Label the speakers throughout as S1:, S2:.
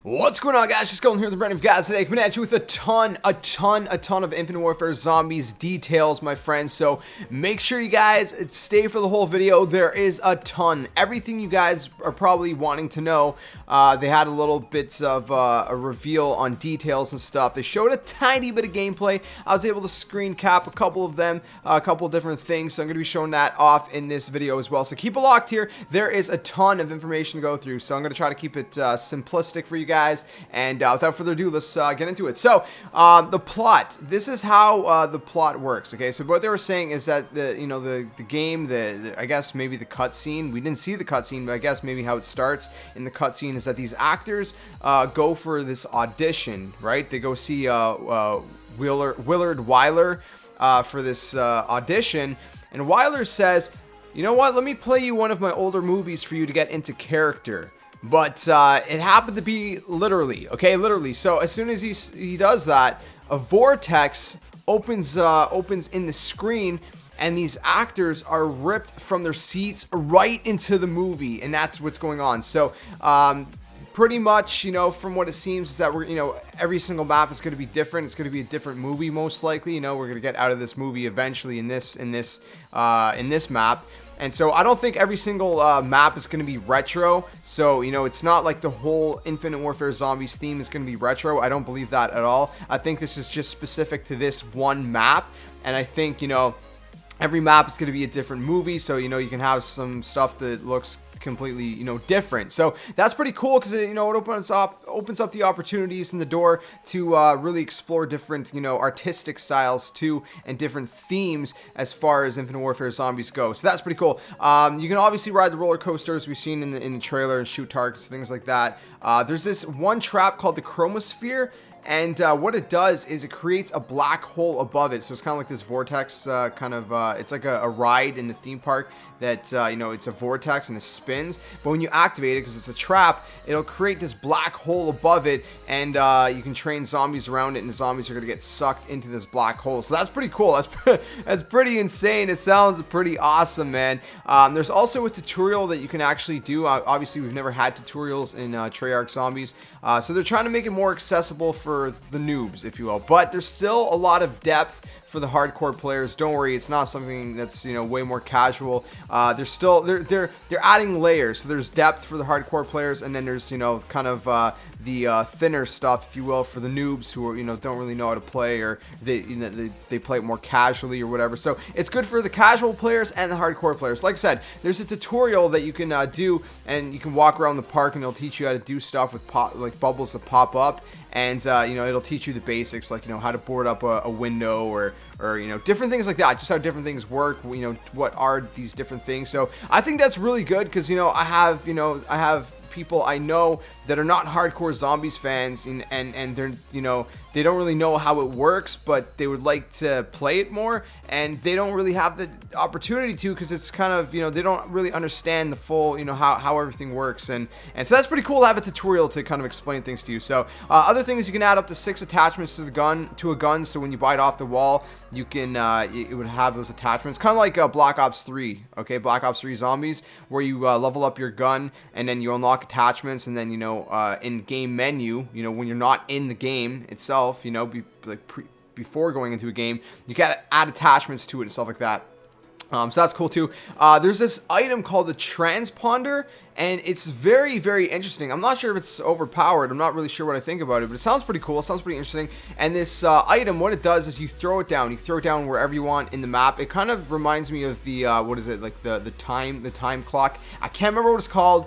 S1: What's going on, guys? Just going here with the brand new guys today, coming at you with a ton of Infinite Warfare Zombies details, my friends. So make sure you guys stay for the whole video. There is a ton, everything you guys are probably wanting to know. They had a little bit of a reveal on details and stuff. They showed a tiny bit of gameplay. I was able to screen cap a couple of them, a couple of different things. So I'm going to be showing that off in this video as well. So keep it locked here. There is a ton of information to go through. So I'm going to try to keep it simplistic for you guys. And without further ado, let's get into it. So the plot. This is how the plot works. Okay, so what they were saying is that the game, I guess maybe the cutscene. We didn't see the cutscene, but I guess maybe how it starts in the cutscene is that these actors go for this audition, right? They go see Willard Wyler for this audition, and Wyler says, "You know what? Let me play you one of my older movies for you to get into character." But it happened to be literally, okay, literally. So as soon as he does that, a vortex opens in the screen, and these actors are ripped from their seats right into the movie, and that's what's going on. So pretty much, from what it seems is that we're, every single map is going to be different. It's going to be a different movie, most likely. We're going to get out of this movie eventually in this map. And so I don't think every single map is going to be retro. So, it's not like the whole Infinite Warfare Zombies theme is going to be retro. I don't believe that at all. I think this is just specific to this one map. And I think, every map is going to be a different movie. So, you can have some stuff that looks completely different. So that's pretty cool because it opens up the opportunities and the door to really explore different artistic styles too, and different themes as far as Infinite Warfare Zombies go. So that's pretty cool. You can obviously ride the roller coasters we've seen in the trailer and shoot targets, things like that. There's this one trap called the Chromosphere. And what it does is it creates a black hole above it. So it's kind of like this vortex it's like a ride in the theme park that, it's a vortex and it spins. But when you activate it, because it's a trap, it'll create this black hole above it. And you can train zombies around it, and the zombies are going to get sucked into this black hole. So that's pretty cool. That's pretty insane. It sounds pretty awesome, man. There's also a tutorial that you can actually do. Obviously, we've never had tutorials in Treyarch Zombies. So they're trying to make it more accessible for the noobs, if you will, but there's still a lot of depth for the hardcore players. Don't worry, it's not something that's way more casual. They're adding layers, so there's depth for the hardcore players, and then there's kind of the thinner stuff, if you will, for the noobs who are, don't really know how to play, or they play it more casually or whatever. So it's good for the casual players and the hardcore players. Like I said, there's a tutorial that you can do, and you can walk around the park, and it'll teach you how to do stuff with like bubbles that pop up. And it'll teach you the basics, like how to board up a window, or different things like that, just how different things work, what are these different things. So I think that's really good because I have people I know that are not hardcore Zombies fans, and they're they don't really know how it works, but they would like to play it more, and they don't really have the opportunity to, because it's kind of they don't really understand the full how everything works, and so that's pretty cool to have a tutorial to kind of explain things to you. So other things, you can add up to 6 attachments to a gun, so when you buy it off the wall, you can it would have those attachments, kind of like Black Ops 3, okay, Black Ops 3 Zombies, where you level up your gun, and then you unlock attachments, and then in game menu, when you're not in the game itself, before going into a game, you gotta add attachments to it and stuff like that. So that's cool too. There's this item called the Transponder, and it's very, very interesting. I'm not sure if it's overpowered. I'm not really sure what I think about it, but it sounds pretty cool. It sounds pretty interesting. And this item, what it does is you throw it down. You throw it down wherever you want in the map. It kind of reminds me of the what is it, like the time clock. I can't remember what it's called.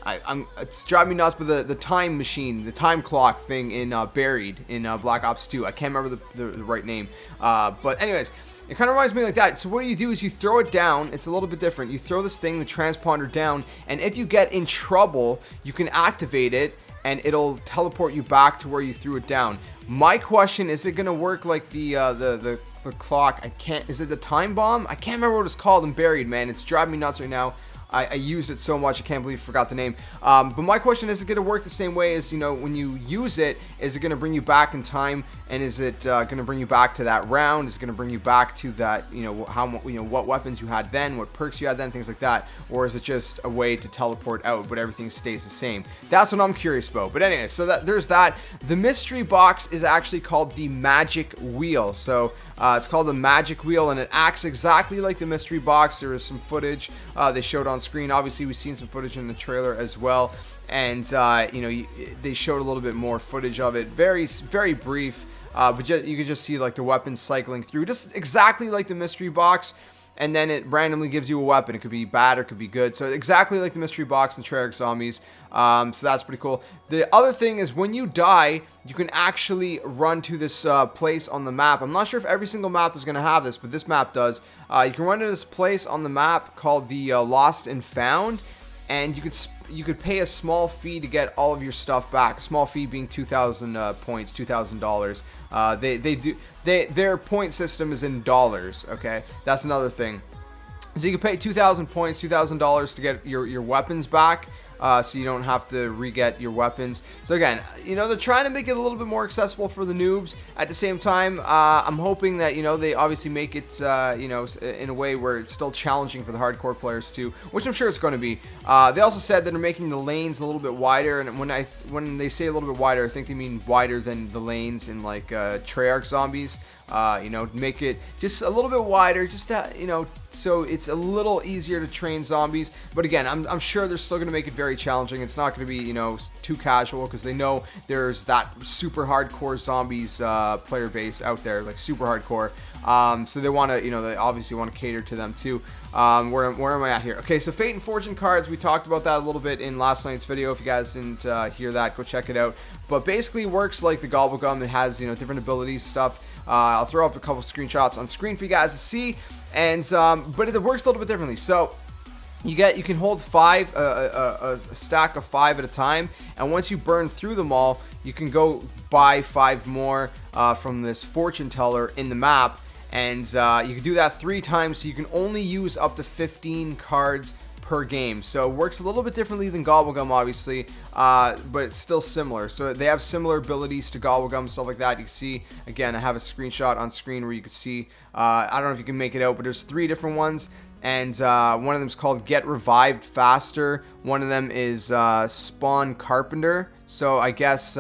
S1: It's driving me nuts, but the time machine, the time clock thing in Buried in Black Ops 2. I can't remember the right name. But anyways, it kind of reminds me like that. So what you do is you throw it down. It's a little bit different. You throw this thing, the transponder, down, and if you get in trouble, you can activate it, and it'll teleport you back to where you threw it down. My question is, it going to work like the clock? Is it the time bomb? I can't remember what it's called in Buried, man. It's driving me nuts right now. I used it so much, I can't believe I forgot the name. But my question is it going to work the same way as, you know, when you use it? Is it going to bring you back in time? And is it going to bring you back to that round? Is it going to bring you back to that, you know, what weapons you had then, what perks you had then, things like that? Or is it just a way to teleport out, but everything stays the same? That's what I'm curious about. But anyway, so there's that. The mystery box is actually called the Magic Wheel. So it's called the Magic Wheel, and it acts exactly like the mystery box. There is some footage they showed on screen. Obviously, we've seen some footage in the trailer as well, and you know, they showed a little bit more footage of it. Very, very brief, but you could just see like the weapons cycling through, just exactly like the mystery box. And then it randomly gives you a weapon. It could be bad or it could be good. So exactly like the mystery box in Treyarch Zombies. So that's pretty cool. The other thing is when you die, you can actually run to this place on the map. I'm not sure if every single map is going to have this, but this map does. You can run to this place on the map called the Lost and Found, and you could pay a small fee to get all of your stuff back. A small fee being 2,000 points, $2,000. Their point system is in dollars. Okay, that's another thing. So you can pay 2,000 points, $2,000 to get your weapons back. So you don't have to re-get your weapons. So again, you know, they're trying to make it a little bit more accessible for the noobs. At the same time, I'm hoping that, you know, they obviously make it, you know, in a way where it's still challenging for the hardcore players too, which I'm sure it's going to be. They also said that they're making the lanes a little bit wider, and when they say a little bit wider, I think they mean wider than the lanes in like Treyarch Zombies. You know, make it just a little bit wider, just to, you know, so it's a little easier to train zombies. But again, I'm sure they're still going to make it very challenging. It's not going to be, you know, too casual, because they know there's that super hardcore zombies player base out there, like super hardcore. So they want to, you know, they obviously want to cater to them too. Where am I at here? Okay, so Fate and Fortune cards, we talked about that a little bit in last night's video. If you guys didn't hear that, go check it out. But basically it works like the Gobblegum. It has, you know, different abilities, stuff. I'll throw up a couple screenshots on screen for you guys to see, and but it works a little bit differently. So you can hold a stack of 5 at a time, and once you burn through them all, you can go buy 5 more from this fortune teller in the map, and you can do that 3 times. So you can only use up to 15 cards per game. So it works a little bit differently than Gobblegum, obviously, but it's still similar. So they have similar abilities to Gobblegum, stuff like that. You can see, again, I have a screenshot on screen where you can see, I don't know if you can make it out, but there's 3 different ones, and one of them is called Get Revived Faster. One of them is Spawn Carpenter. So I guess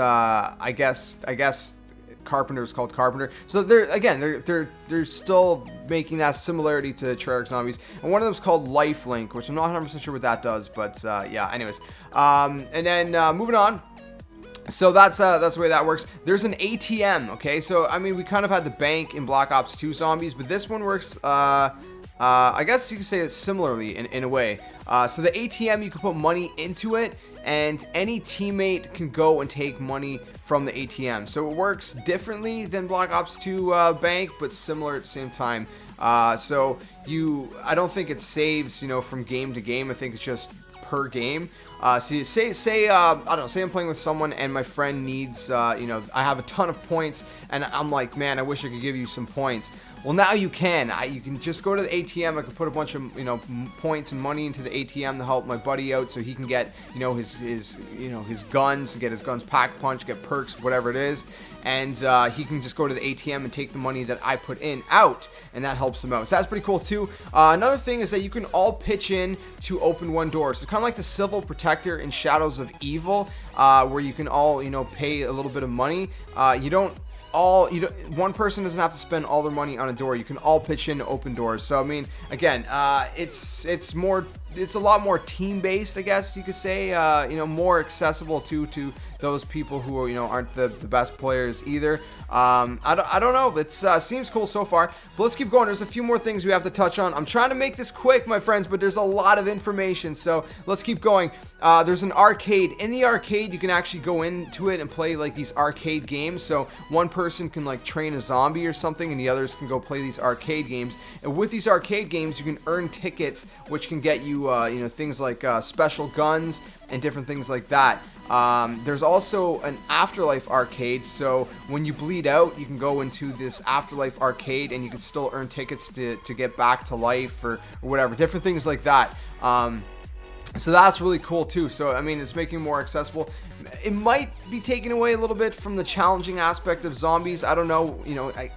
S1: Carpenter is called Carpenter. So they're still making that similarity to Treyarch Zombies. And one of them is called Lifelink, which I'm not 100% sure what that does, but yeah, anyways. And then moving on. So that's the way that works. There's an ATM, okay? So I mean, we kind of had the bank in Black Ops 2 Zombies, but this one works I guess you could say it similarly in a way. So the ATM, you can put money into it, and any teammate can go and take money from the ATM. So it works differently than Black Ops 2 Bank, but similar at the same time. So I don't think it saves, you know, from game to game. I think it's just per game. So you say I don't know, say I'm playing with someone and my friend needs, you know, I have a ton of points, and I'm like, man, I wish I could give you some points. Well, now you can. You can just go to the ATM. I can put a bunch of, you know, points and money into the ATM to help my buddy out, so he can get, you know, his guns, get his guns pack punch, get perks, whatever it is, and he can just go to the ATM and take the money that I put in out, and that helps him out. So that's pretty cool too. Another thing is that you can all pitch in to open one door. So kind of like the Civil Protector in Shadows of Evil, where you can all, you know, pay a little bit of money. One person doesn't have to spend all their money on a door. You can all pitch in to open doors. So I mean, again, it's a lot more team based, I guess you could say. You know, more accessible to those people who, you know, aren't the best players either. I don't know. It seems cool so far, but let's keep going. There's a few more things we have to touch on. I'm trying to make this quick, my friends, but there's a lot of information, so let's keep going. There's an arcade. In the arcade, you can actually go into it and play like these arcade games. So one person can like train a zombie or something, and the others can go play these arcade games. And with these arcade games, you can earn tickets, which can get you, you know, things like special guns and different things like that. There's also an Afterlife arcade, so when you bleed out, you can go into this Afterlife arcade and you can still earn tickets to get back to life or whatever, different things like that. So that's really cool too. So I mean, it's making it more accessible. It might be taking away a little bit from the challenging aspect of zombies. I don't know. You know, I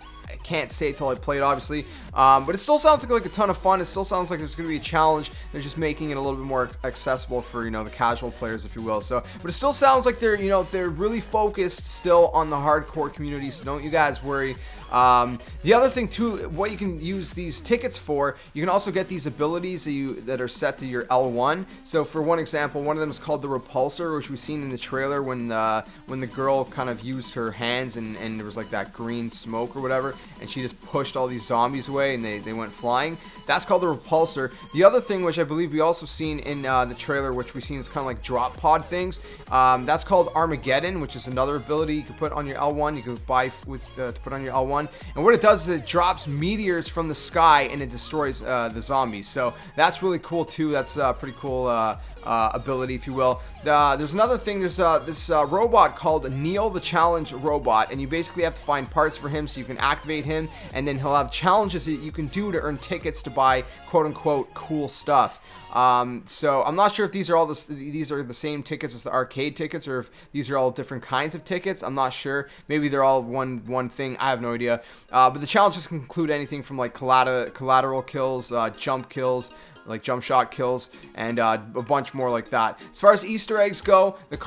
S1: can't say it till I play it, obviously. But it still sounds like a ton of fun. It still sounds like there's going to be a challenge. They're just making it a little bit more accessible for, you know, the casual players, if you will. So, but it still sounds like they're, you know, they're really focused still on the hardcore community. So don't you guys worry. The other thing too, what you can use these tickets for, you can also get these abilities that are set to your L1. So for one example, one of them is called the Repulsor, which we've seen in the trailer when the girl kind of used her hands and there was like that green smoke or whatever, and she just pushed all these zombies away and they went flying. That's called the Repulsor. The other thing, which I believe we also seen in the trailer, which we've seen is kind of like drop pod things, that's called Armageddon, which is another ability you can put on your L1. You can buy with to put on your L1. And what it does is it drops meteors from the sky and it destroys the zombies. So that's really cool too. That's a pretty cool ability, if you will. There's another thing. There's this robot called Neil the Challenge Robot, and you basically have to find parts for him so you can activate him, and then he'll have challenges that you can do to earn tickets to buy quote-unquote cool stuff. So I'm not sure if these are all these are the same tickets as the arcade tickets, or if these are all different kinds of tickets. I'm not sure. Maybe they're all one thing. I have no idea. But the challenges can include anything from like collateral kills, jump kills, like jump shot kills, and a bunch more like that. As far as Easter eggs go, there's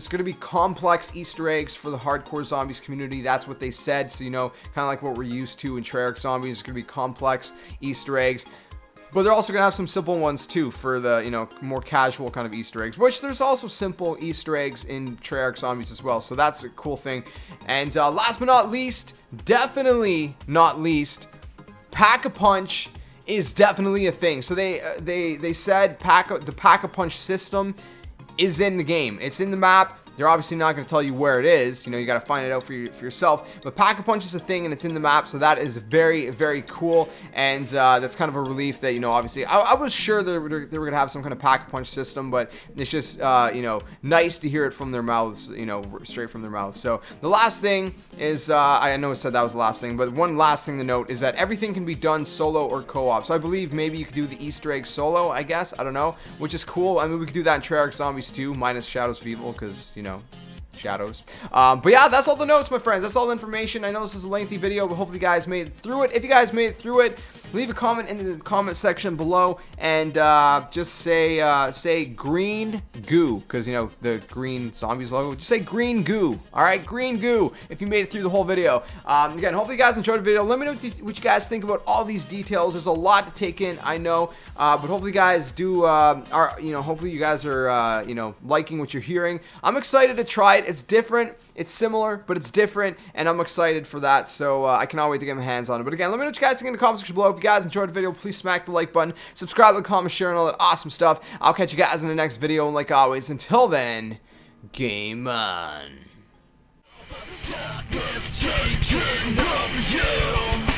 S1: going to be complex Easter eggs for the hardcore zombies community. That's what they said. So, you know, kind of like what we're used to in Treyarch Zombies, it's going to be complex Easter eggs. But they're also going to have some simple ones too for the, you know, more casual kind of Easter eggs, which there's also simple Easter eggs in Treyarch Zombies as well. So that's a cool thing. And last but not least, definitely not least, Pack-a-Punch is definitely a thing. So they said the Pack-a-Punch system is in the game. It's in the map. They're obviously not going to tell you where it is. You know, you got to find it out for yourself. But Pack-a-Punch is a thing, and it's in the map, so that is very, very cool. And that's kind of a relief that, you know, obviously, I was sure they were going to have some kind of Pack-a-Punch system, but it's just, you know, nice to hear it from their mouths, you know, straight from their mouths. So the last thing is, I know I said that was the last thing, but one last thing to note is that everything can be done solo or co-op. So I believe maybe you could do the Easter egg solo, I guess. I don't know, which is cool. I mean, we could do that in Treyarch Zombies too, minus Shadows of Evil, because, you know, shadows. But yeah, that's all the notes, my friends. That's all the information. I know this is a lengthy video, but hopefully you guys made it through it. If you guys made it through it, leave a comment in the comment section below, and just say green goo, because, you know, the green zombies logo. Just say green goo. All right, green goo, if you made it through the whole video. Again, hopefully you guys enjoyed the video. Let me know what you guys think about all these details. There's a lot to take in, I know, but hopefully you guys do hopefully you guys are you know, liking what you're hearing. I'm excited to try it. It's different, it's similar, but it's different, and I'm excited for that. So I cannot wait to get my hands on it. But again, let me know what you guys think in the comment section below. If you guys enjoyed the video, please smack the like button, subscribe, like, comment, share, and all that awesome stuff. I'll catch you guys in the next video, and like always, until then, game on. Darkness taking over you.